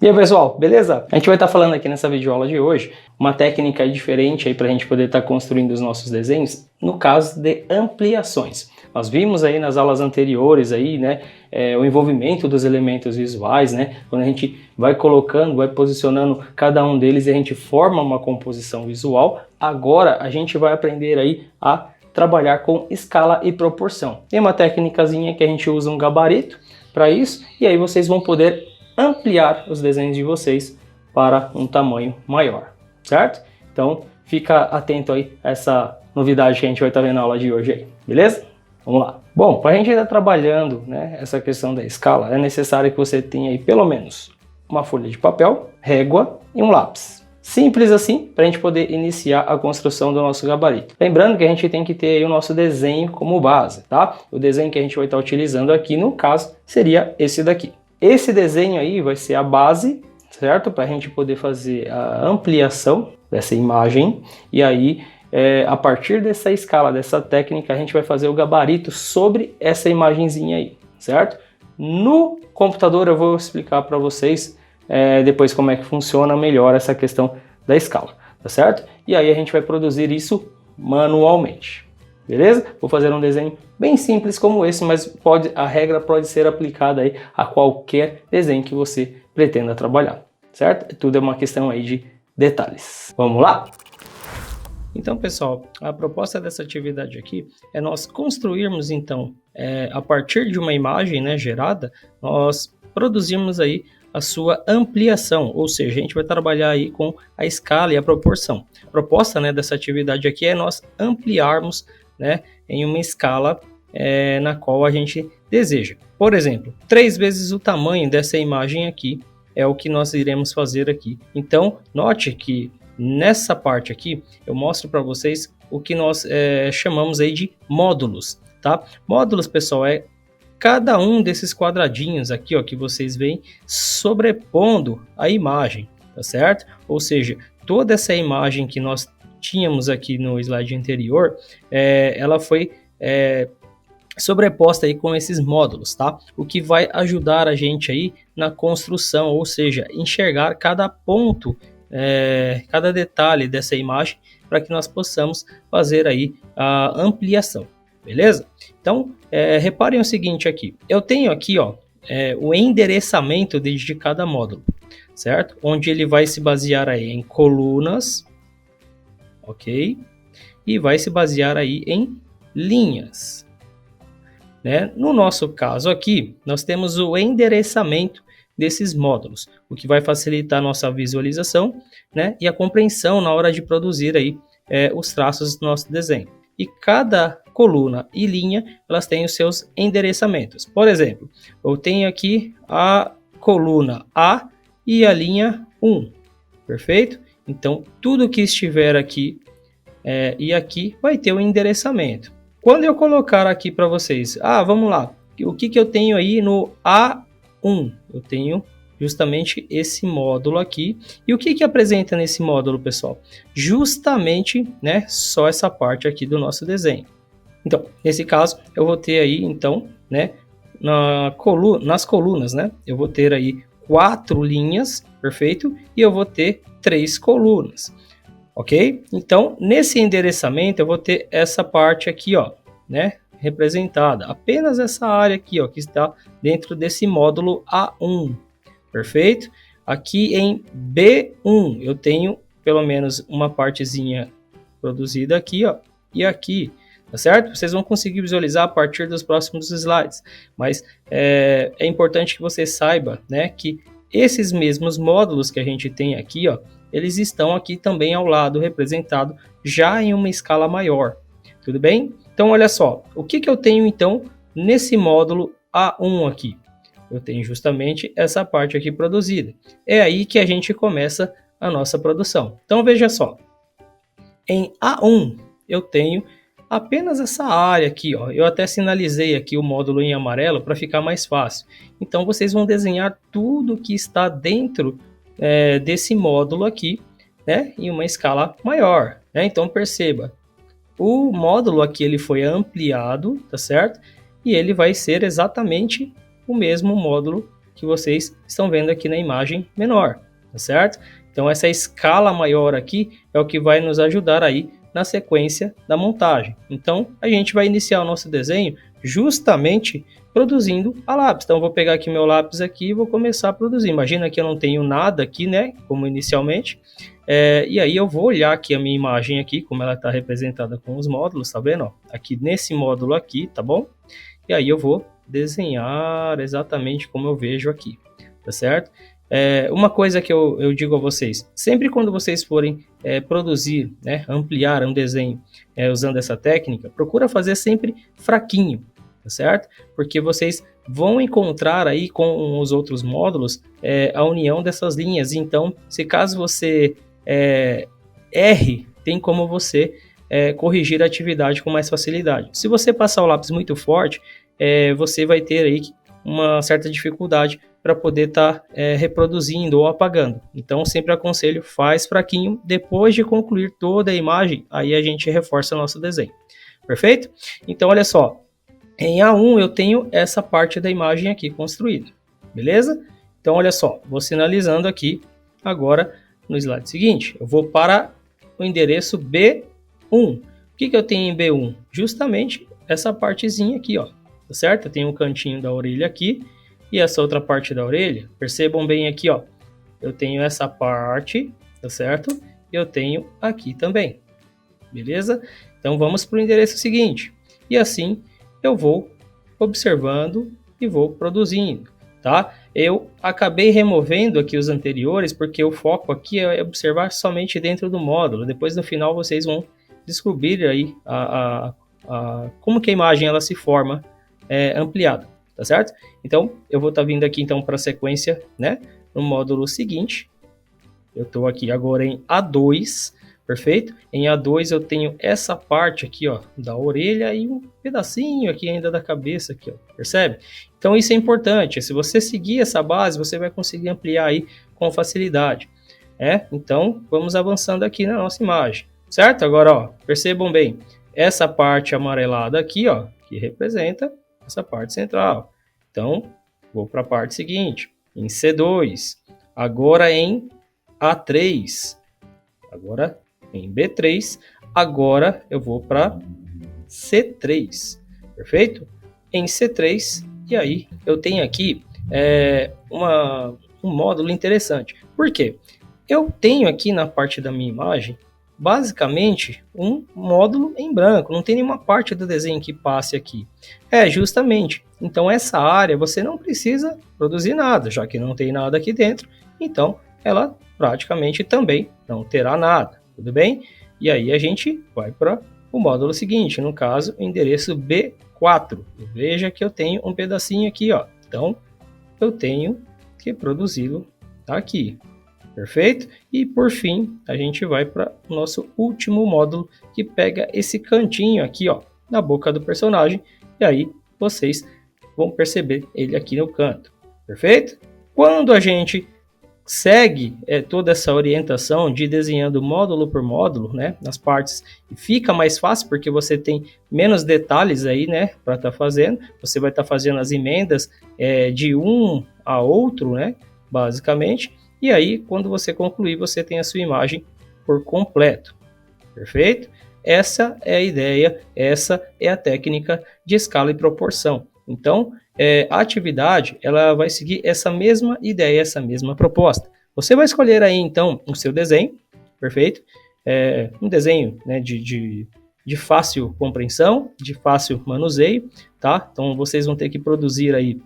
E aí pessoal, beleza? A gente vai estar falando aqui nessa videoaula de hoje uma técnica diferente aí para a gente poder estar construindo os nossos desenhos, no caso de ampliações. Nós vimos aí nas aulas anteriores aí, né, o envolvimento dos elementos visuais, né, quando a gente vai colocando, vai posicionando cada um deles e a gente forma uma composição visual. Agora a gente vai aprender aí a trabalhar com escala e proporção. Tem uma técnicazinha que a gente usa um gabarito para isso e aí vocês vão poder ampliar os desenhos de vocês para um tamanho maior, certo? Então fica atento aí a essa novidade que a gente vai estar vendo na aula de hoje aí, beleza? Vamos lá. Bom, para a gente estar trabalhando, né, essa questão da escala, é necessário que você tenha aí pelo menos uma folha de papel, régua e um lápis. Simples assim, para a gente poder iniciar a construção do nosso gabarito. Lembrando que a gente tem que ter aí o nosso desenho como base, tá? O desenho que a gente vai estar utilizando aqui, no caso, seria esse daqui. Esse desenho aí vai ser a base, certo? Para a gente poder fazer a ampliação dessa imagem. E aí, a partir dessa escala, dessa técnica, a gente vai fazer o gabarito sobre essa imagenzinha aí, certo? No computador eu vou explicar para vocês depois como é que funciona melhor essa questão da escala, tá certo? E aí a gente vai produzir isso manualmente. Beleza? Vou fazer um desenho bem simples como esse, mas a regra pode ser aplicada aí a qualquer desenho que você pretenda trabalhar, certo? Tudo é uma questão aí de detalhes. Vamos lá? Então, pessoal, a proposta dessa atividade aqui é nós construirmos, então, a partir de uma imagem, né, gerada, nós produzimos aí a sua ampliação, ou seja, a gente vai trabalhar aí com a escala e a proporção. A proposta, né, dessa atividade aqui é nós ampliarmos, né, em uma escala na qual a gente deseja. Por exemplo, 3 vezes o tamanho dessa imagem aqui é o que nós iremos fazer aqui. Então, note que nessa parte aqui eu mostro para vocês o que nós chamamos aí de módulos, tá? Módulos, pessoal, é cada um desses quadradinhos aqui, ó, que vocês veem sobrepondo a imagem, tá certo? Ou seja, toda essa imagem que nós tínhamos aqui no slide anterior, ela foi sobreposta aí com esses módulos, tá? O que vai ajudar a gente aí na construção, ou seja, enxergar cada ponto, cada detalhe dessa imagem para que nós possamos fazer aí a ampliação, beleza? Então, reparem o seguinte aqui, eu tenho aqui, ó, o endereçamento de cada módulo, certo? Onde ele vai se basear aí em colunas, ok? E vai se basear aí em linhas, né? No nosso caso aqui, nós temos o endereçamento desses módulos, o que vai facilitar a nossa visualização, né? E a compreensão na hora de produzir aí os traços do nosso desenho. E cada coluna e linha, elas têm os seus endereçamentos. Por exemplo, eu tenho aqui a coluna A e a linha 1, perfeito? Então, tudo que estiver aqui e aqui vai ter um endereçamento. Quando eu colocar aqui para vocês, vamos lá, o que eu tenho aí no A1? Eu tenho justamente esse módulo aqui. E o que apresenta nesse módulo, pessoal? Justamente, né, só essa parte aqui do nosso desenho. Então, nesse caso, eu vou ter aí, então, né, nas colunas, né, eu vou ter aí 4 linhas, perfeito? E eu vou ter 3 colunas. Ok? Então, nesse endereçamento, eu vou ter essa parte aqui, ó, né, representada. Apenas essa área aqui, ó, que está dentro desse módulo A1. Perfeito? Aqui em B1, eu tenho pelo menos uma partezinha produzida aqui, ó, e aqui, tá certo? Vocês vão conseguir visualizar a partir dos próximos slides. Mas é importante que você saiba, né, que esses mesmos módulos que a gente tem aqui, ó, eles estão aqui também ao lado, representado já em uma escala maior. Tudo bem? Então, olha só. O que eu tenho, então, nesse módulo A1 aqui? Eu tenho justamente essa parte aqui produzida. É aí que a gente começa a nossa produção. Então, veja só. Em A1, eu tenho apenas essa área aqui, ó. Eu até sinalizei aqui o módulo em amarelo para ficar mais fácil. Então, vocês vão desenhar tudo que está dentro desse módulo aqui, né, em uma escala maior, né? Então perceba, o módulo aqui ele foi ampliado, tá certo? E ele vai ser exatamente o mesmo módulo que vocês estão vendo aqui na imagem menor, tá certo? Então essa escala maior aqui é o que vai nos ajudar aí na sequência da montagem. Então a gente vai iniciar o nosso desenho justamente produzindo a lápis. Então eu vou pegar aqui meu lápis aqui e vou começar a produzir. Imagina que eu não tenho nada aqui, né, como inicialmente. E aí eu vou olhar aqui a minha imagem aqui, como ela está representada com os módulos, tá vendo? Ó, aqui nesse módulo aqui, tá bom? E aí eu vou desenhar exatamente como eu vejo aqui, tá certo? Uma coisa que eu digo a vocês, sempre quando vocês forem produzir, né, ampliar um desenho usando essa técnica, procura fazer sempre fraquinho, tá certo? Porque vocês vão encontrar aí com os outros módulos a união dessas linhas. Então, se caso você erre, tem como você corrigir a atividade com mais facilidade. Se você passar o lápis muito forte, você vai ter aí uma certa dificuldade para poder estar reproduzindo ou apagando. Então, sempre aconselho, faz fraquinho, depois de concluir toda a imagem, aí a gente reforça o nosso desenho. Perfeito? Então, olha só, em A1 eu tenho essa parte da imagem aqui construída, beleza? Então, olha só, vou sinalizando aqui agora no slide seguinte. Eu vou para o endereço B1. O que eu tenho em B1? Justamente essa partezinha aqui, ó, tá certo? Eu tenho um cantinho da orelha aqui e essa outra parte da orelha. Percebam bem aqui, ó, eu tenho essa parte, tá certo? E eu tenho aqui também, beleza? Então, vamos para o endereço seguinte. E assim eu vou observando e vou produzindo, tá? Eu acabei removendo aqui os anteriores porque o foco aqui é observar somente dentro do módulo. Depois no final vocês vão descobrir aí como que a imagem ela se forma ampliada, tá certo? Então eu vou estar vindo aqui então para a sequência, né? No módulo seguinte, eu estou aqui agora em A2. Perfeito? Em A2 eu tenho essa parte aqui, ó, da orelha e um pedacinho aqui ainda da cabeça aqui, ó, percebe? Então isso é importante, se você seguir essa base, você vai conseguir ampliar aí com facilidade. Então vamos avançando aqui na nossa imagem, certo? Agora, ó, percebam bem, essa parte amarelada aqui, ó, que representa essa parte central. Então, vou para a parte seguinte, em C2, agora em A3, agora em B3, agora eu vou para C3, perfeito? Em C3, e aí eu tenho aqui um módulo interessante. Por quê? Eu tenho aqui na parte da minha imagem, basicamente, um módulo em branco, não tem nenhuma parte do desenho que passe aqui. Justamente, então essa área você não precisa produzir nada, já que não tem nada aqui dentro, então ela praticamente também não terá nada. Tudo bem? E aí a gente vai para o módulo seguinte, no caso, o endereço B4. Veja que eu tenho um pedacinho aqui, ó. Então, eu tenho que produzi-lo aqui. Perfeito? E por fim, a gente vai para o nosso último módulo, que pega esse cantinho aqui, ó, na boca do personagem. E aí vocês vão perceber ele aqui no canto. Perfeito? Quando a gente segue toda essa orientação de desenhando módulo por módulo, né, nas partes, e fica mais fácil porque você tem menos detalhes aí, né, para estar fazendo. Você vai estar fazendo as emendas de um a outro, né, basicamente. E aí, quando você concluir, você tem a sua imagem por completo. Perfeito? Essa é a ideia, essa é a técnica de escala e proporção. Então, a atividade ela vai seguir essa mesma ideia, essa mesma proposta. Você vai escolher aí, então, o seu desenho, perfeito? Um desenho, né, de fácil compreensão, de fácil manuseio, tá? Então, vocês vão ter que produzir aí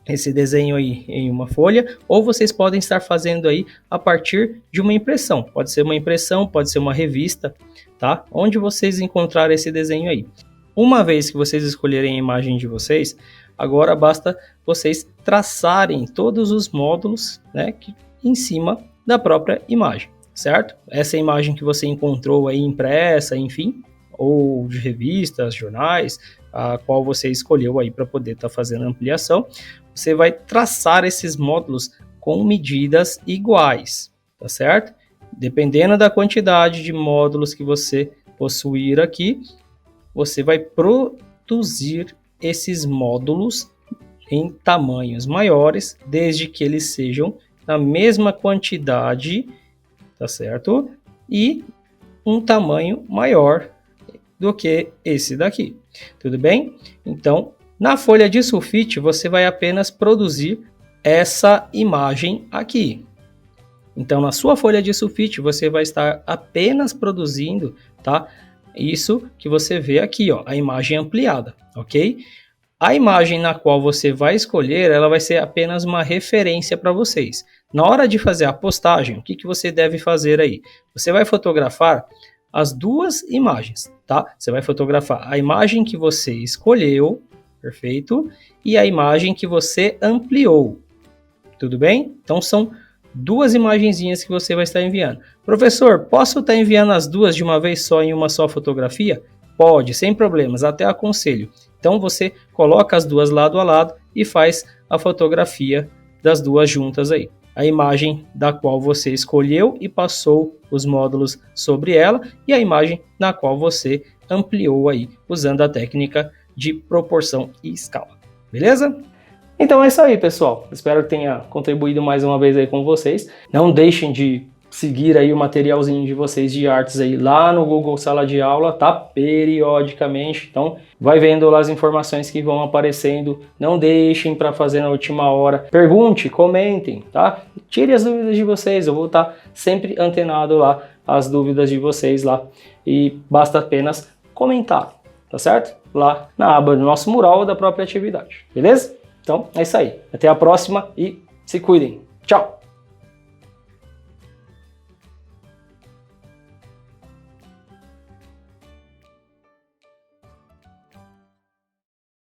esse desenho aí em uma folha, ou vocês podem estar fazendo aí a partir de uma impressão. Pode ser uma impressão, pode ser uma revista, tá? Onde vocês encontrarem esse desenho aí. Uma vez que vocês escolherem a imagem de vocês, agora basta vocês traçarem todos os módulos, né, em cima da própria imagem, certo? Essa imagem que você encontrou aí impressa, enfim, ou de revistas, jornais, a qual você escolheu aí para poder estar fazendo a ampliação, você vai traçar esses módulos com medidas iguais, tá certo? Dependendo da quantidade de módulos que você possuir aqui, você vai produzir esses módulos em tamanhos maiores, desde que eles sejam na mesma quantidade, tá certo? E um tamanho maior do que esse daqui, tudo bem? Então, na folha de sulfite, você vai apenas produzir essa imagem aqui. Então, na sua folha de sulfite, você vai estar apenas produzindo, tá? Isso que você vê aqui, ó, a imagem ampliada, ok? A imagem na qual você vai escolher, ela vai ser apenas uma referência para vocês. Na hora de fazer a postagem, o que você deve fazer aí? Você vai fotografar as duas imagens, tá? Você vai fotografar a imagem que você escolheu, perfeito? E a imagem que você ampliou, tudo bem? Então são duas imagenzinhas que você vai estar enviando. Professor, posso estar enviando as duas de uma vez só em uma só fotografia? Pode, sem problemas, até aconselho. Então você coloca as duas lado a lado e faz a fotografia das duas juntas aí. A imagem da qual você escolheu e passou os módulos sobre ela e a imagem na qual você ampliou aí usando a técnica de proporção e escala. Beleza? Então é isso aí, pessoal. Espero que tenha contribuído mais uma vez aí com vocês. Não deixem de seguir aí o materialzinho de vocês de artes aí lá no Google Sala de Aula, tá? Periodicamente. Então, vai vendo lá as informações que vão aparecendo. Não deixem para fazer na última hora. Pergunte, comentem, tá? Tire as dúvidas de vocês. Eu vou estar sempre antenado lá as dúvidas de vocês lá. E basta apenas comentar, tá certo? Lá na aba do nosso mural da própria atividade. Beleza? Então, é isso aí. Até a próxima e se cuidem. Tchau!